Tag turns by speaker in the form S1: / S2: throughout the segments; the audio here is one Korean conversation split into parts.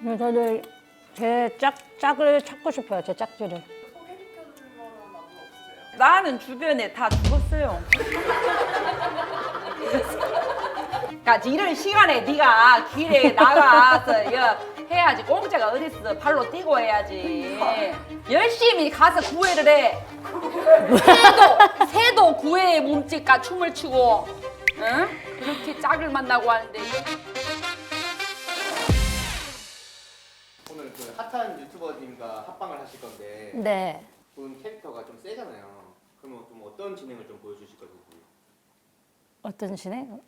S1: 저도 제 짝을 찾고 싶어요. 제 짝지를.
S2: 나는 주변에 다 죽었어요. 그러니까 이런 시간에 네가 길에 나가서 해야지. 공짜가 어딨어. 발로 뛰고 해야지. 열심히 가서 구애를 해. 새도 구애에 몸짓과 춤을 추고, 응? 그렇게 짝을 만나고 하는데.
S3: 오늘 그 핫한 유튜버님과 합방을 하실 건데
S1: 네.
S3: 본 캐릭터가 좀 세잖아요. 그러면 좀 어떤 진행을 좀 보여주실 건지.
S1: 어떤 진행?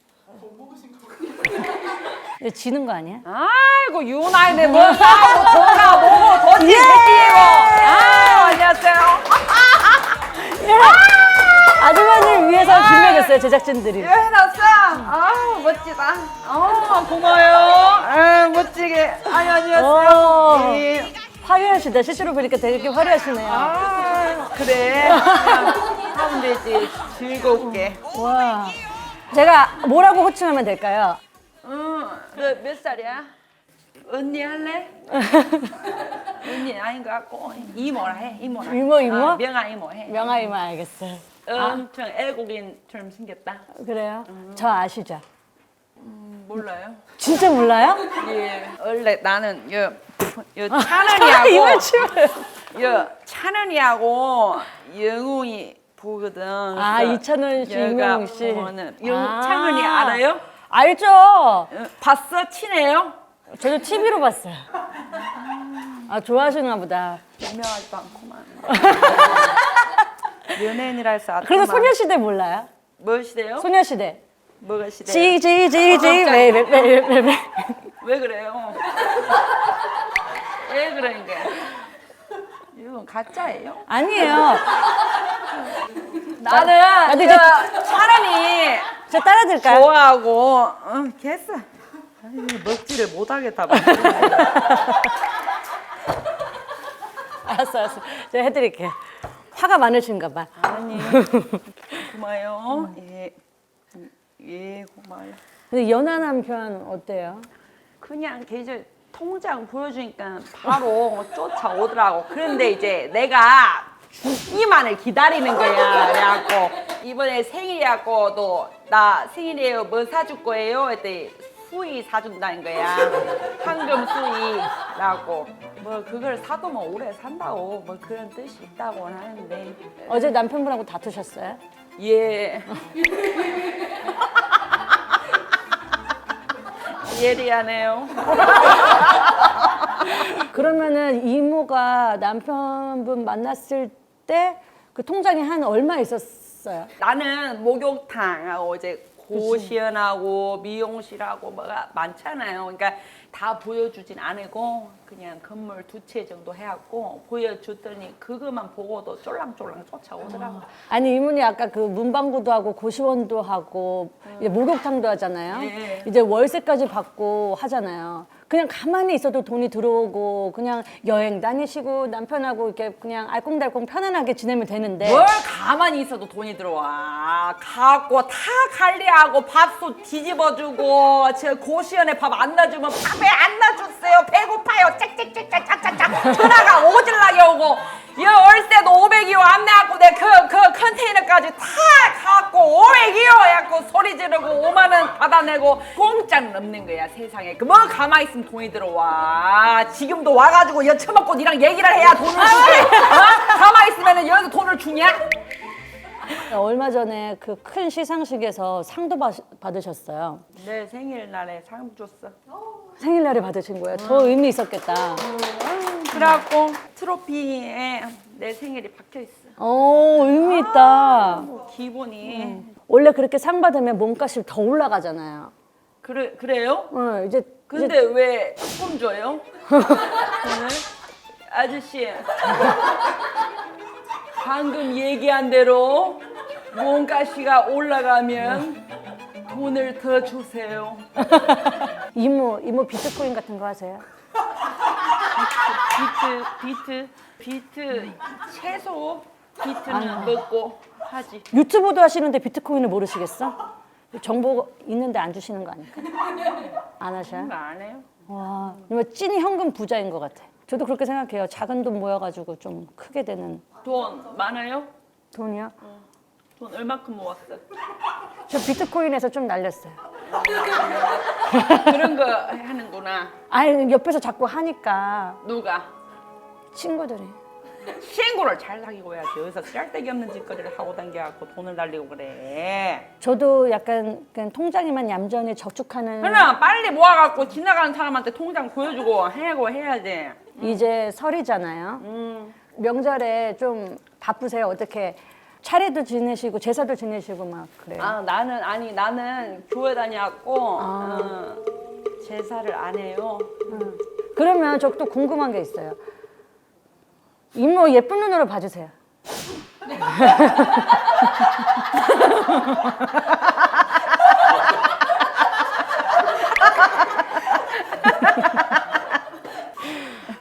S1: 근데 지는 거 아니야?
S2: 아이고 유나이네 뭐 싸우고 뭐가 뭐고 더지 새끼고. 아 안녕하세요.
S1: 아줌마를 위해서 준비해줬어요, 제작진들이.
S2: 해놨어. 아우 멋지다. 고마워요. 멋지게. 안녕하세요. 예.
S1: 화려하시다. 실제로 보니까 되게 화려하시네요.
S2: 그래. 그냥 하면 되지. 즐겁게.
S1: 와. 제가 뭐라고 호칭하면 될까요?
S2: 너 몇 살이야? 언니 할래? 언니 아닌 것 같고 이모라 해. 이모라.
S1: 이모?
S2: 명아 이모 해.
S1: 명아이만 알겠어요.
S2: 엄청 애국인처럼 생겼다.
S1: 그래요? 저 아시죠?
S2: 몰라요?
S1: 진짜 몰라요?
S2: 예. 원래 나는 요 찬원이하고
S1: 이만 치워요.
S2: 요 찬원이하고 영웅이 보거든.
S1: 아,
S2: 그래서
S1: 이찬원 씨,
S2: 여기가
S1: 임영웅 씨.
S2: 보면은
S1: 아.
S2: 찬원이 알아요?
S1: 알죠.
S2: 봤어? 친해요?
S1: 저도 TV로 봤어요. 아, 좋아하시나 보다.
S2: 유명하지도 않구만. 연예인이라서
S1: 그리고 소녀시대 몰라요?
S2: 무엇이래요?
S1: 소녀시대.
S2: 뭐가 시대요?
S1: 지지지지 왜
S2: 왜 그래요? 왜 그러는 거야? 이건 가짜예요?
S1: 아니에요.
S2: 나는
S1: 나도 이제
S2: 찬원이
S1: 저 따라드릴까요?
S2: 좋아하고 됐어. 먹지를 못하겠다.
S1: 알았어. 제가 해드릴게요. 화가 많으신가 봐.
S2: 아니 고마워요. 예 고마워요.
S1: 근데 연하 남편 어때요?
S2: 그냥 계절 통장 보여주니까 바로 쫓아오더라고. 그런데 이제 내가 죽기만을 기다리는 거야. 그래갖고 이번에 생일이갖고 또 나 생일이에요. 뭐 사줄 거예요? 했더니 수의 사준다는 거야. 황금 수의라고. 뭐 그걸 사도 뭐 오래 산다고 뭐 그런 뜻이 있다고 하는데.
S1: 어제 남편분하고 다투셨어요?
S2: 예. 예리하네요.
S1: 그러면은 이모가 남편분 만났을 때 그 통장에 한 얼마 있었어요?
S2: 나는 목욕탕하고 이제 고시원하고 미용실하고 뭐가 많잖아요. 그러니까 다 보여주진 않고 그냥 건물 2채 정도 해갖고 보여줬더니 그것만 보고도 쫄랑쫄랑 쫓아오더라고.
S1: 아니 이모니 아까 그 문방구도 하고 고시원도 하고 이제 목욕탕도 하잖아요.
S2: 예.
S1: 이제 월세까지 받고 하잖아요. 그냥 가만히 있어도 돈이 들어오고 그냥 여행 다니시고 남편하고 이렇게 그냥 알콩달콩 편안하게 지내면 되는데
S2: 뭘 가만히 있어도 돈이 들어와. 갖고 다 관리하고 밥솥 뒤집어주고 저 고시원에 밥 안 놔주면 밥에 안 놔줬어요. 배고파요. 짹짹짹짹짹짹 전화가 오질나게 오고 이 월세도 500이요 안 내갖고 내 그 컨테이너까지 다 갖고 500이요 해갖고 소리 지르고 5만 원 받아내고 공짜는 없는 거야 세상에. 그 뭐 가만히 있으면 돈이 들어와. 지금도 와가지고 여쳐먹고 니랑 얘기를 해야 돈을 주지. 가만히 있으면 여기서 돈을 주냐?
S1: 얼마 전에 그 큰 시상식에서 상도 받으셨어요.
S2: 내 생일날에 상 줬어.
S1: 생일날에 받으신 거예요. 더 의미 있었겠다.
S2: 그래갖고 트로피에 내 생일이 박혀있어.
S1: 의미 있다.
S2: 기분이.
S1: 원래 그렇게 상 받으면 몸값이 더 올라가잖아요.
S2: 그래요?
S1: 이제
S2: 근데 왜 조금 줘요? 오늘? 아저씨 방금 얘기한 대로 몸가시가 올라가면 돈을 더 주세요.
S1: 이모 비트코인 같은 거 하세요?
S2: 비트 채소 비트는 먹고 하지.
S1: 유튜브도 하시는데 비트코인을 모르시겠어? 정보 있는데 안 주시는 거 아닐까? 안 하셔요?
S2: 그거 안 해요?
S1: 와, 정말 찐 현금 부자인 것 같아. 저도 그렇게 생각해요. 작은 돈 모여가지고 좀 크게 되는
S2: 돈 많아요?
S1: 돈이요.
S2: 돈 얼마큼 모았어?
S1: 저 비트코인에서 좀 날렸어요.
S2: 그런 거 하는구나.
S1: 아니 옆에서 자꾸 하니까
S2: 누가?
S1: 친구들이.
S2: 친구를 잘 사귀고 해야지. 여기서 쓸데기 없는 짓거리를 하고 다녀갖고 돈을 날리고 그래.
S1: 저도 약간 그냥 통장에만 얌전히 저축하는.
S2: 그럼 빨리 모아갖고 지나가는 사람한테 통장 보여주고 하고 해야지.
S1: 이제 설이잖아요. 명절에 좀 바쁘세요. 어떻게 차례도 지내시고 제사도 지내시고 막 그래요.
S2: 아 나는 교회 다녀갖고 제사를 안 해요.
S1: 그러면 저 또 궁금한 게 있어요. 이모 예쁜 눈으로 봐주세요.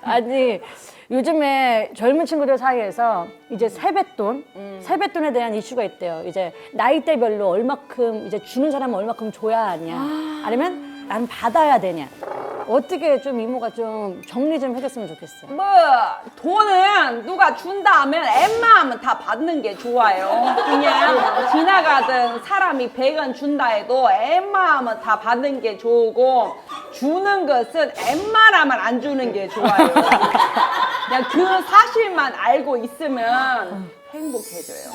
S1: 아니 요즘에 젊은 친구들 사이에서 이제 세뱃돈에 대한 이슈가 있대요. 이제 나이대별로 얼마큼 이제 주는 사람은 얼마큼 줘야 하냐, 아니면 난 받아야 되냐. 어떻게 좀 이모가 좀 정리 좀 해줬으면 좋겠어요.
S2: 뭐 돈은 누가 준다 하면 웬만하면 다 받는 게 좋아요. 그냥 지나가던 사람이 100원 준다 해도 웬만하면 다 받는 게 좋고, 주는 것은 웬만하면 안 주는 게 좋아요. 그냥 그 사실만 알고 있으면 행복해져요.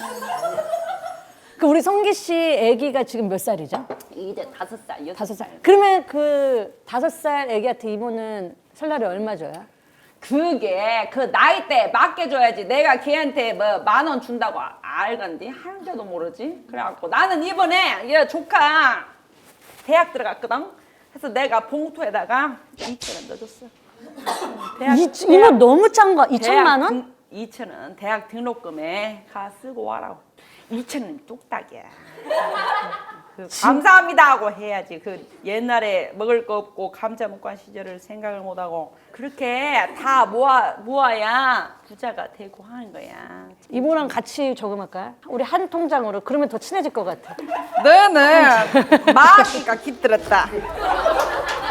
S1: 그 우리 성기 씨 아기가 지금 몇 살이죠?
S2: 이제 5살,
S1: 5살. 그러면 그 5살 아기한테 이모는 설날에 얼마 줘요?
S2: 그게 그 나이대에 맞게 줘야지. 내가 걔한테 뭐 10,000원 준다고 알건디? 하는데도 모르지. 그래갖고 나는 이번에 얘 조카 대학 들어갔거든. 그래서 내가 봉투에다가 2,000원 넣어줬어.
S1: 이모 너무 짠 거. 2천만 원?
S2: 2,000원 대학 등록금에 가 쓰고 와라고. 2,000원 뚝딱이야. 그 감사합니다 하고 해야지. 그 옛날에 먹을 거 없고 감자 먹고 한 시절을 생각을 못하고 그렇게 다 모아야 부자가 되고 하는 거야.
S1: 이모랑 같이 저금할까요? 우리 한 통장으로. 그러면 더 친해질 것 같아.
S2: 너는 마귀가 깃들었다.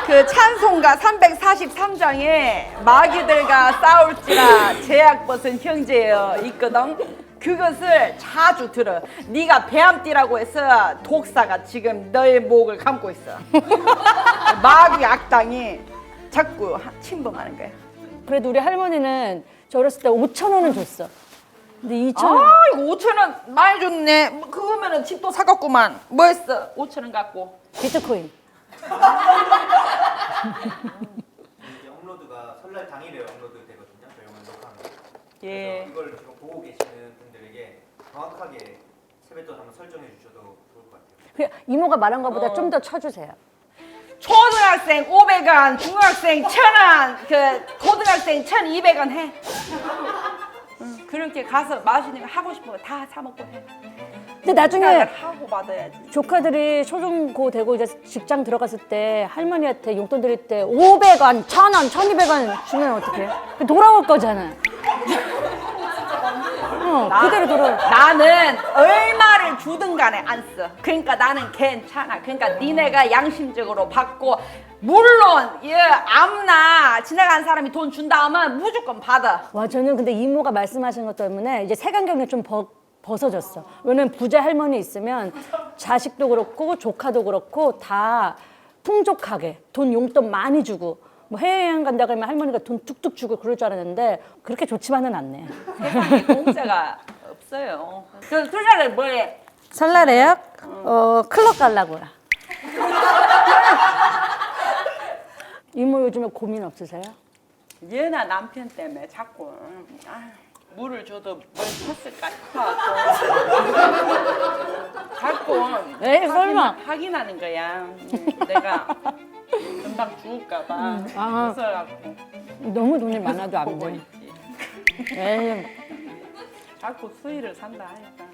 S2: 그 찬송가 343장에 마귀들과 싸울지라 제약 벗은 형제여 있거든. 그것을 자주 들어. 네가 배암띠라고 해서 독사가 지금 너의 목을 감고 있어. 마귀 악당이 자꾸 침범하는 거야.
S1: 그래도 우리 할머니는 저 어렸을 때 5,000원은 줬어. 근데 2,000원.
S2: 아 이거 5,000원 많이 줬네. 뭐 그거면은 집도 사갔구만. 뭐 했어? 5,000원 갖고.
S1: 비트코인.
S3: 이게 업로드가 설날 당일에 업로드 되거든요. 저희 오늘 녹화한 거.
S2: 예.
S3: 그래서 이걸 지금 보고 계시는 분들에게 정확하게 세뱃돈 한번 설정해 주셔도 좋을 것 같아요.
S1: 그 이모가 말한 것보다 좀 더 쳐주세요.
S2: 초등학생 500원, 중학생 1,000원, 그 고등학생 1,200원 해. 그렇게 가서 맛있는 거 하고 싶은 거 다 사 먹고 해.
S1: 근데 나중에
S2: 생각을 하고 받아야지.
S1: 조카들이 초중고 되고 이제 직장 들어갔을 때 할머니한테 용돈 드릴 때 500원, 1,000원, 1,200원 주면 어떡해? 돌아올 거잖아. 그대로 돌아올.
S2: 나는 얼마를 주든 간에 안 써. 그러니까 나는 괜찮아. 그러니까 니네가 양심적으로 받고, 물론 아무나 지나가는 사람이 돈 준다 하면 무조건 받아.
S1: 와, 저는 근데 이모가 말씀하신 것 때문에 이제 색안경이 좀 벗어졌어. 왜냐면 부자 할머니 있으면 자식도 그렇고 조카도 그렇고 다 풍족하게 돈 용돈 많이 주고, 뭐 해외여행 간다고 하면 할머니가 돈 뚝뚝 주고 그럴 줄 알았는데 그렇게 좋지만은 않네.
S2: 세상에 공짜가 없어요. 그 설날에 뭐해?
S1: 설날에요? 클럽 가려고요. 이모 요즘에 고민 없으세요?
S2: 얘나 남편 때문에 자꾸 물을 줘도 뭘 쳤을까 싶어갖고 자꾸
S1: 에이, 설마.
S2: 확인하는 거야. 내가 금방 죽을까봐 무서워갖고
S1: 너무 돈이 많아도 안
S2: 보고
S1: 돼.
S2: 있지.
S1: 에이,
S2: 자꾸 수의를 산다 하니까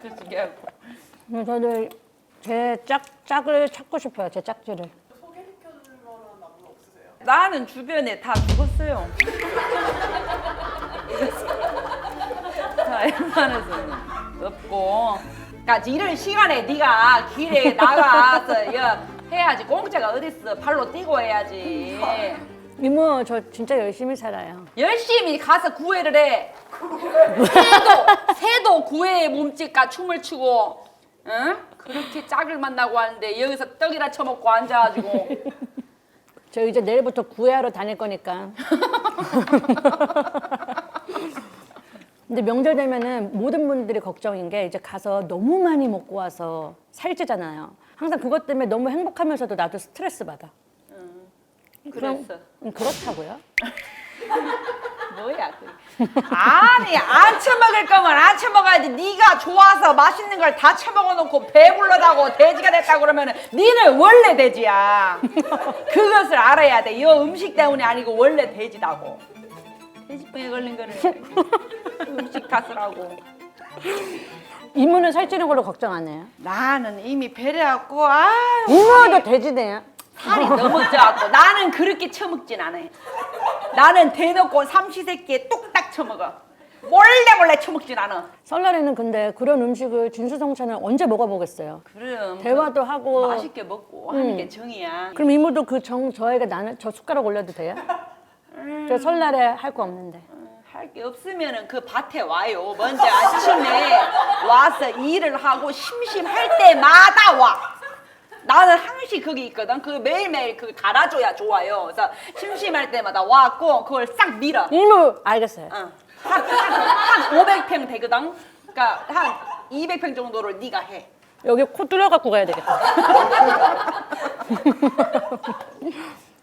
S2: 그래서 얘하고
S1: 저도 제 짝을 찾고 싶어요. 제 짝지를.
S2: 나는 주변에 다 죽었어요. 다 웬만해서는 없고. 그러니까 이런 시간에 네가 길에 나가서 해야지. 공짜가 어딨어. 발로 뛰고 해야지.
S1: 이모 저 진짜 열심히 살아요.
S2: 열심히 가서 구애를 해. 새도 구애에 몸짓과 춤을 추고, 응? 그렇게 짝을 만나고 하는데 여기서 떡이나 처먹고 앉아가지고.
S1: 저 이제 내일부터 구애하러 다닐 거니까. 근데 명절 되면은 모든 분들이 걱정인 게 이제 가서 너무 많이 먹고 와서 살찌잖아요. 항상 그것 때문에 너무 행복하면서도 나도 스트레스 받아.
S2: 그랬어.
S1: 그렇다고요?
S2: 뭐야 그게. 아니 안 처먹을 거면 안 처먹어야지. 네가 좋아서 맛있는 걸 다 처먹어 놓고 배불러다고 돼지가 됐다 그러면은 니는 원래 돼지야. 그것을 알아야 돼. 이 음식 때문이 아니고 원래 돼지다고. 돼지병에 걸린 거를 음식 탓을 하고.
S1: 이모는 살찌는 걸로 걱정 안 해요?
S2: 나는 이미 배려갖고 아유
S1: 이모도 돼지네요.
S2: 살이 너무 쪄갖고 나는 그렇게 처먹진 않아. 나는 대놓고 삼시세끼에 뚝딱 처먹어. 몰래 처먹진 않아.
S1: 설날에는 근데 그런 음식을 진수성찬을 언제 먹어보겠어요?
S2: 그럼
S1: 대화도 하고.
S2: 맛있게 먹고 하는 게 정이야.
S1: 그럼 이모도 그 정 저에게 나는 저 숟가락 올려도 돼요? 저 설날에 할 거 없는데.
S2: 할 게 없으면은 그 밭에 와요. 먼저 아침에 와서 일을 하고 심심할 때마다 와. 나는 항시 거기 있거든. 그 매일매일 그 갈아줘야 좋아요. 그래서 심심할 때마다 와갖고 그걸 싹 밀어.
S1: 이모 알겠어요.
S2: 한 500평 되거든. 그러니까 한 200평 정도를 네가 해.
S1: 여기 코 뚫어갖고 가야 되겠다.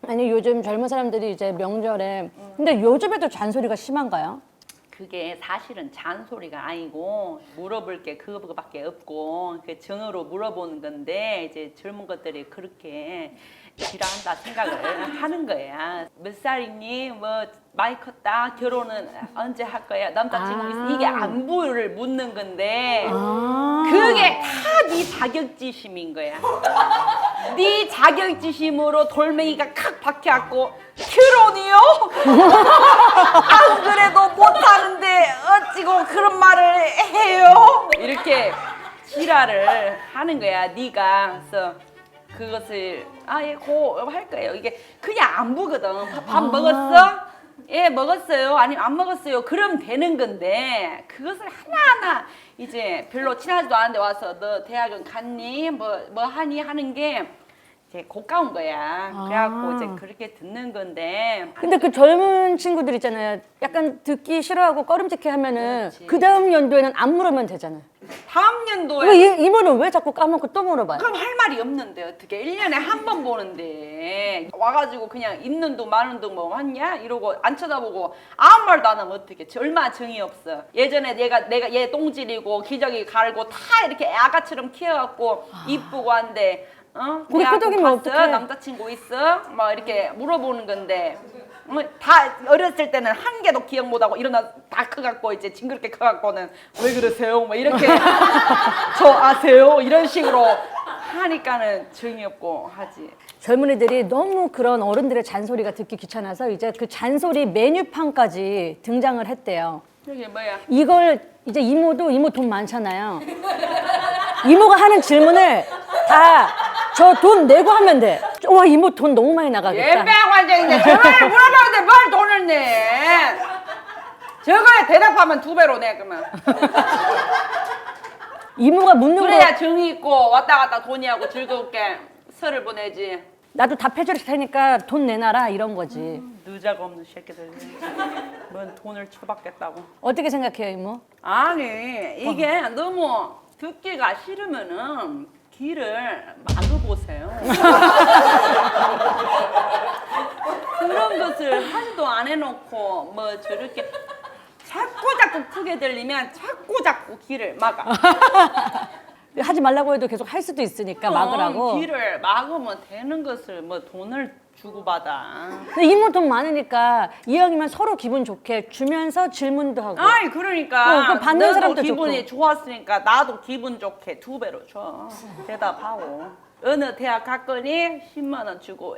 S1: 아니 요즘 젊은 사람들이 이제 명절에 근데 요즘에도 잔소리가 심한가요?
S2: 그게 사실은 잔소리가 아니고 물어볼 게 그거밖에 없고 그 정으로 물어보는 건데 이제 젊은 것들이 그렇게 지랄한다 생각을 하는 거야. 몇 살이니? 뭐 많이 컸다. 결혼은 언제 할 거야? 남자친구 있어? 이게 안부를 묻는 건데 그게 다 네 자격지심인 거야. 네 자격지심으로 돌멩이가 칵 박혀갖고 결혼이요? 안 그래도 못하는데 어찌고 그런 말을 해요? 이렇게 지랄을 하는 거야 네가. 그래서 그것을 아예 고 할 거예요. 이게 그냥 안부거든. 밥 먹었어? 예 먹었어요. 아니면 안 먹었어요. 그럼 되는 건데 그것을 하나하나 이제 별로 친하지도 않은데 와서 너 대학은 갔니? 뭐 하니? 하는 게 이제 고가운 거야. 그래갖고 이제 그렇게 듣는 건데.
S1: 근데 그 젊은 친구들 있잖아요. 약간 듣기 싫어하고 꺼림직해 하면은
S2: 그렇지.
S1: 그 다음 연도에는 안 물으면 되잖아요.
S2: 다음 년도에
S1: 왜 이모는 왜 자꾸 까먹고 또 물어봐요?
S2: 그럼 할 말이 없는데 어떻게 1년에 한 번 보는데 와가지고 그냥 있는 둥 마는 둥 뭐 왔냐 이러고 안 쳐다보고 아무 말도 안 하면 어떡해. 얼마나 정이 없어. 예전에 내가 얘 똥질이고 기저귀 갈고 다 이렇게 아가처럼 키워갖고 이쁘고 한데
S1: 고개 끄덕이면 어떡해.
S2: 남자친구 있어? 막 이렇게 물어보는 건데 다 어렸을 때는 한 개도 기억 못하고 일어나 다 커갖고 이제 징그럽게 커갖고는 왜 그러세요? 뭐 이렇게 저 아세요? 이런 식으로 하니까는 정이 없고 하지.
S1: 젊은이들이 너무 그런 어른들의 잔소리가 듣기 귀찮아서 이제 그 잔소리 메뉴판까지 등장을 했대요.
S2: 이게 뭐야?
S1: 이걸 이제 이모도 이모 돈 많잖아요. 이모가 하는 질문을 다 저 돈 내고 하면 돼. 와 이모 돈 너무 많이 나가겠다.
S2: 예병 관장인데 저걸 물어보는데 뭘 돈을 내? 저거에 대답하면 2배로 내 그러면.
S1: 이모가 묻는
S2: 그래야
S1: 거
S2: 정이 있고 왔다 갔다 돈이하고 즐겁게 설을 보내지.
S1: 나도 답해줄 테니까 돈 내놔라 이런 거지.
S2: 누자가 없는 새끼들. 뭔 돈을 쳐받겠다고.
S1: 어떻게 생각해요 이모?
S2: 아니 이게 너무 듣기가 싫으면은 귀를 막아보세요. 그런 것을 하지도 안 해놓고 뭐 저렇게 자꾸 크게 들리면 자꾸 귀를 막아.
S1: 하지 말라고 해도 계속 할 수도 있으니까 막으라고.
S2: 귀를 막으면 되는 것을 뭐 돈을 주고받아.
S1: 근데 이모 돈 많으니까 이왕이면 서로 기분 좋게 주면서 질문도 하고.
S2: 아이 그러니까
S1: 그럼 받는
S2: 너도
S1: 사람도
S2: 기분이 좋았으니까 나도 기분 좋게 2배로 줘. 대답하고. 어느 대학 갈 거니? 10만 원 주고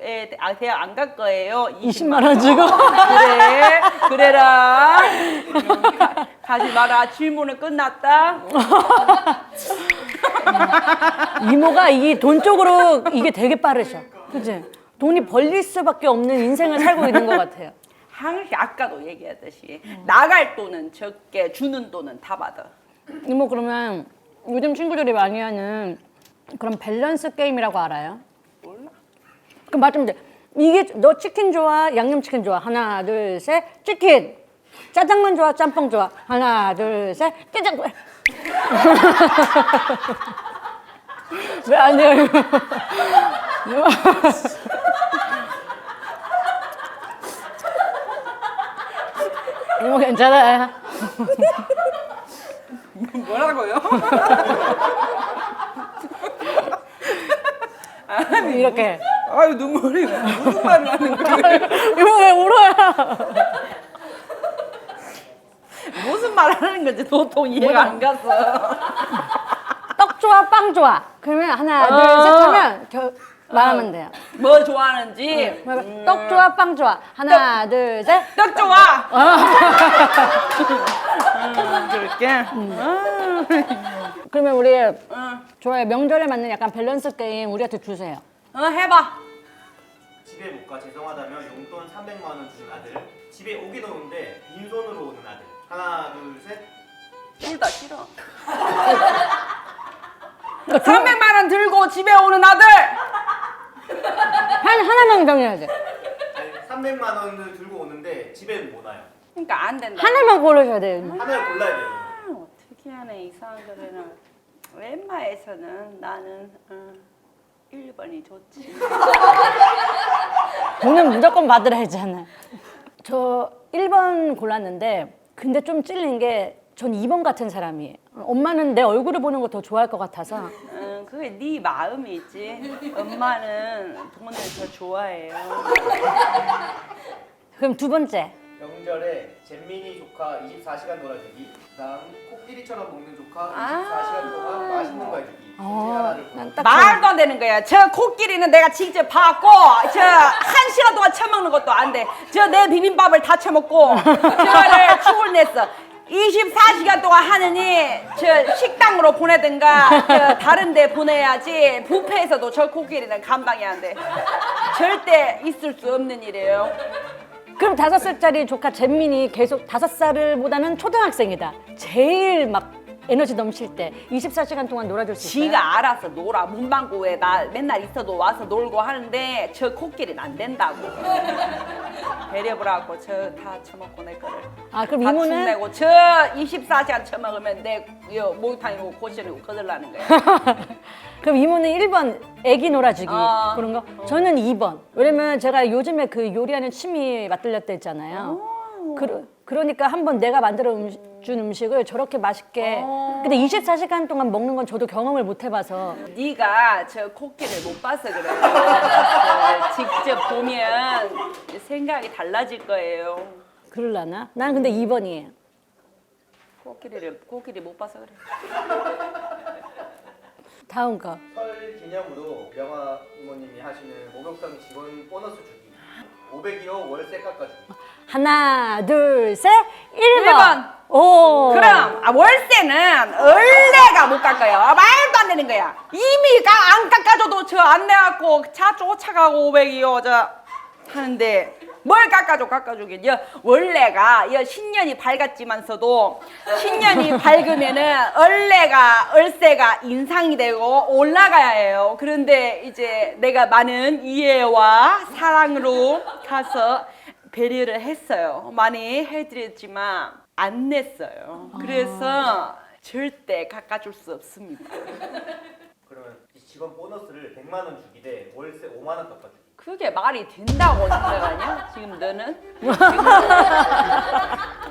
S2: 대학 안 갈 거예요.
S1: 20만 원 주고.
S2: 그래 그래라. 가지 마라. 질문은 끝났다.
S1: 이모가 이 돈 쪽으로 이게 되게 빠르셔. 그치? 돈이 벌릴 수밖에 없는 인생을 살고 있는 것 같아요.
S2: 항상 아까도 얘기했듯이 나갈 돈은 적게 주는 돈은 다 받아.
S1: 이모 그러면 요즘 친구들이 많이 하는 그런 밸런스 게임이라고 알아요?
S2: 몰라.
S1: 그럼 맞으면 돼. 이게 너 치킨 좋아? 양념치킨 좋아? 하나 둘 셋 치킨. 짜장면 좋아? 짬뽕 좋아? 하나 둘 셋 짜장면. 왜 안 돼요? 이모 괜찮아요?
S2: 뭐라고요?
S1: 이렇게.
S2: 아유 눈물이 무슨 말을 하는 거야?
S1: 이모 왜 울어요?
S2: 무슨 말 하는 건지 도통 이해가 안 갔어.
S1: 떡 좋아? 빵 좋아? 그러면 하나 둘 셋 하면 말하면 돼요.
S2: 뭐 좋아하는지.
S1: 떡 좋아? 빵 좋아? 하나 둘 셋.
S2: 떡 좋아. 그렇게.
S1: 그러면 우리
S2: 응.
S1: 좋아요. 명절에 맞는 약간 밸런스 게임 우리한테 주세요.
S2: 해봐.
S3: 집에 못 가 죄송하다면 용돈 300만 원 주는 아들. 집에 오긴 오는데 빈손으로 오는 아들. 하나 둘 셋.
S2: 둘 다 싫어. 300만 원 들고 집에 오는 아들.
S1: 하나만 정해야 돼.
S3: 아니 300만 원을 들고 오는데 집에 못 와요.
S2: 그러니까 안 된다.
S1: 하나만 고르셔야 돼요.
S3: 하나를 골라야 돼요.
S2: 어떻게 하네 이상한 거는. 웬만해서는 나는 1번이 좋지.
S1: 돈은 무조건 받으라 했잖아. 저 1번 골랐는데 근데 좀 찔린 게 전 2번 같은 사람이에요. 엄마는 내 얼굴을 보는 거 더 좋아할 것 같아서.
S2: 그게 네 마음이지. 엄마는 부모님을 더 좋아해요.
S1: 그럼 두 번째.
S3: 명절에 잼민이 조카 24시간 놀아주기. 그다음 코끼리처럼 먹는 조카
S2: 아.
S3: 24시간 동안 맛있는 거 해주기. 둘중 하나를 고르.
S1: 난 딱
S2: 말도 안 되는 거야. 저 코끼리는 내가 직접 봤고, 저 1시간 동안 처먹는 것도 안 돼. 저 내 비빔밥을 다 처먹고, 저를 축을 냈어. 24시간 동안 하느니, 저 식당으로 보내든가, 저 다른 데 보내야지, 뷔페에서도 저 코끼리는 감당이 안 돼. 절대 있을 수 없는 일이에요.
S1: 그럼 5살짜리 조카 잼민이 계속 5살보다는 초등학생이다. 제일 막 에너지 넘칠 때 24시간 동안 놀아줄 수 있어요?
S2: 지가 알아서 놀아. 문방구에 나 맨날 있어도 와서 놀고 하는데 저 코끼리는 안 된다고. 배려보라고 저 다 처먹고 내 거를.
S1: 아 그럼
S2: 다
S1: 이모는
S2: 축내고 저 24시간 처먹으면 내 목욕탕이고 고시원이고 거들라는 거야.
S1: 그럼 이모는 1번 애기 놀아주기 그런 거?
S2: 어.
S1: 저는 2번. 왜냐면 제가 요즘에 그 요리하는 취미 맛들렸다 했잖아요. 그러니까 한번 내가 만들어 준 음식을 저렇게 맛있게 근데 24시간 동안 먹는 건 저도 경험을 못 해봐서
S2: 네가 저 코끼리를 못 봐서 그래요. 직접 보면 생각이 달라질 거예요.
S1: 그럴라나? 난 근데 2번이에요.
S2: 코끼리 못 봐서 그래.
S1: 다음 거.
S3: 설 기념으로 명화 이모님이 하시는 목욕탕 직원 보너스 주기. 500이요 월세 깎아주기.
S1: 하나, 둘, 셋, 1번.
S2: 1번.
S1: 오.
S2: 그럼 월세는 얼레가 못 깎아요. 말도 안 되는 거야. 이미 안 깎아줘도 저 안 내갖고 차 쫓아가고 500이요 저 하는데 뭘 깎아주긴. 원래가 신년이 밝았지만서도 신년이 밝으면은 월세가 인상이 되고 올라가야 해요. 그런데 이제 내가 많은 이해와 사랑으로 가서 배려를 했어요. 많이 해드렸지만 안 냈어요. 그래서 절대 깎아줄 수 없습니다.
S3: 그러면 이 직원 보너스를 100만 원 주기 대 월세 5만 원 깎아주기.
S2: 그게 말이 된다고 생각하냐? 지금 너는?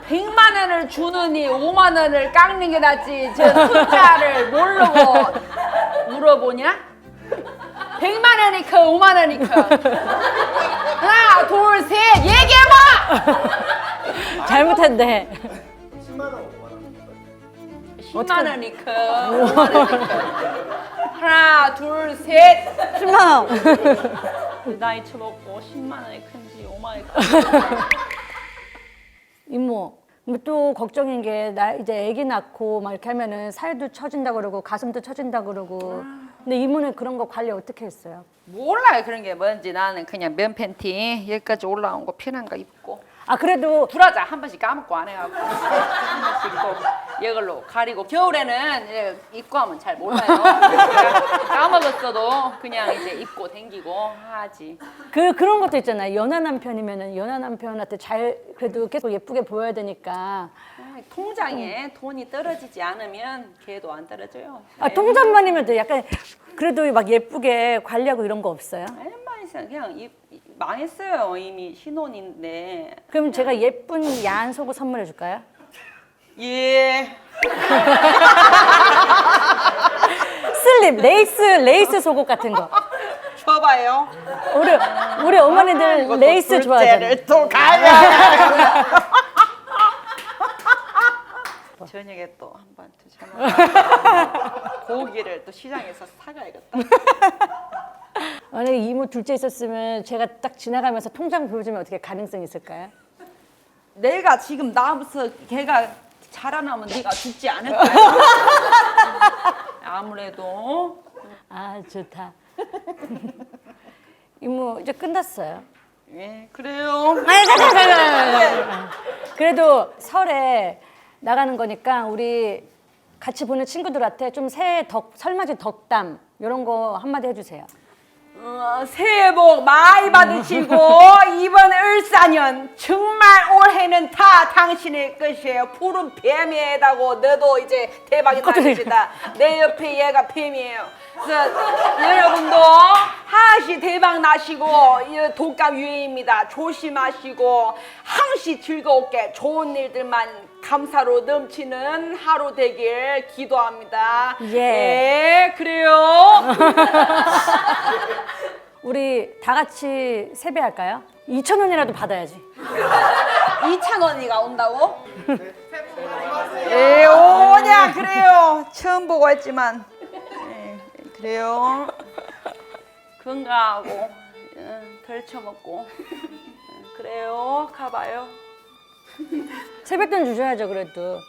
S2: 100만 원을 주느니 5만 원을 깎는 게 낫지. 저 숫자를 모르고 물어보냐? 100만 원이커 5만 원이커. 하나 둘 셋 얘기해봐.
S1: 잘못했네.
S3: 10만 원 5만 원.
S2: 10만 원이커 5만 원이커. 하나 둘 셋.
S1: 10만 원.
S2: 나이 처먹고 10만 원이 큰지 5만 원이 큰지.
S1: 이모. 또 걱정인 게 나 이제 아기 낳고 막 이렇게 하면은 살도 처진다 그러고 가슴도 처진다 그러고. 근데 이모는 그런 거 관리 어떻게 했어요?
S2: 몰라요 그런 게 뭔지. 나는 그냥 면 팬티 여기까지 올라온 거 편한 거 입고
S1: 아 그래도
S2: 브라자 한 번씩 까먹고 안 해갖고 한 번씩 입고 이걸로 가리고 겨울에는 입고 하면 잘 몰라요. 까먹었어도 그냥 이제 입고 댕기고 하지.
S1: 그런 것도 있잖아요. 연하 남편이면은 연하 남편한테 잘 그래도 계속 예쁘게 보여야 되니까.
S2: 통장에 돈이 떨어지지 않으면 걔도 안 떨어져요.
S1: 아 통장만이면 돼. 약간 그래도 막 예쁘게 관리하고 이런 거 없어요?
S2: 얼마 있어요. 그냥 망했어요. 이미 신혼인데.
S1: 그럼 제가 예쁜 야한 속옷 선물해 줄까요?
S2: 예.
S1: 슬립, 레이스 속옷 같은 거.
S2: 줘봐요.
S1: 우리 어머니들 레이스 좋아하잖아요.
S2: 또 가야. 저녁에 또 한 번 더 전화. 고기를 또 시장에서 사가야겠다.
S1: 만약에 이모 둘째 있었으면 제가 딱 지나가면서 통장 보여주면 어떻게 가능성이 있을까요?
S2: 내가 지금 나면서 걔가 자라나면 네가 죽지 않을까? 아무래도.
S1: 아 좋다. 이모 이제 끝났어요.
S2: 예, 그래요.
S1: 아니 잠깐. 그래도 설에 나가는 거니까 우리 같이 보는 친구들한테 좀 새해 설맞이 덕담 이런 거 한마디 해주세요.
S2: 새해 복 많이 받으시고 이번 을사년 정말 올해는 다 당신의 것이에요. 푸른 뱀이다고 너도 이제 대박이 날 것이다. 내 옆에 얘가 뱀이에요. 그래서 여러분도 하나씩 대박 나시고 독감 유행입니다. 조심하시고 항시 즐겁게 좋은 일들만 감사로 넘치는 하루 되길 기도합니다.
S1: 예.
S2: 그래요.
S1: 우리 다 같이 세배할까요? 2,000원이라도 받아야지.
S2: 2,000원이가 온다고? 예, 오냐 그래요. 처음 보고 했지만 그래요. 건강하고 덜 처먹고 그래요. 가봐요.
S1: 세뱃돈 주셔야죠 그래도.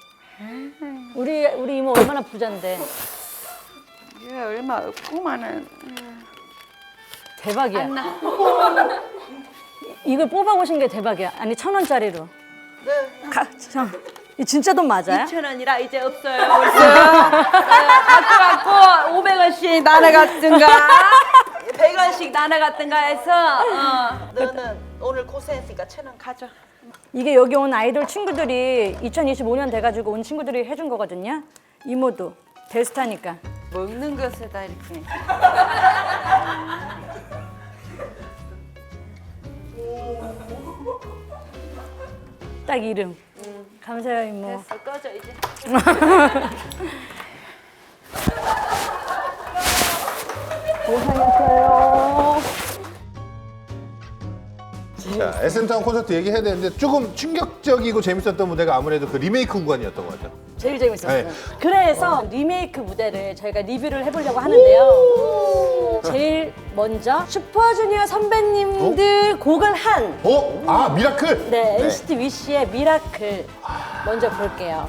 S1: 우리 이모 얼마나 부잔데.
S2: 예, 얼마 없구만은.
S1: 대박이야.
S2: 안 나.
S1: 이걸 뽑아보신 게 대박이야. 아니 1,000원짜리로. 이 진짜 돈 맞아요?
S2: 2,000원이라 이제 없어요. 갖고 500원씩 나눠갔든가 100원씩 나눠갔든가 해서 너는 오늘 고생했으니까 1,000원 가져.
S1: 이게 여기 온 아이돌 친구들이 2025년 돼가지고 온 친구들이 해준 거거든요. 이모도 대스타니까.
S2: 먹는 것을 다 이렇게.
S1: 딱 이름. 감사해요 이모.
S2: 됐어, 꺼져 이제.
S1: 고생했어요.
S4: 자, SM타운 콘서트 얘기해야 되는데 조금 충격적이고 재밌었던 무대가 아무래도 그 리메이크 구간이었던 것 같아요.
S1: 제일 재밌었어요.
S4: 네.
S1: 그래서 리메이크 무대를 저희가 리뷰를 해보려고 하는데요. 제일 먼저 슈퍼주니어 선배님들 곡을 한
S4: 아, 미라클?
S1: 네, NCT 위시의 미라클 먼저 볼게요.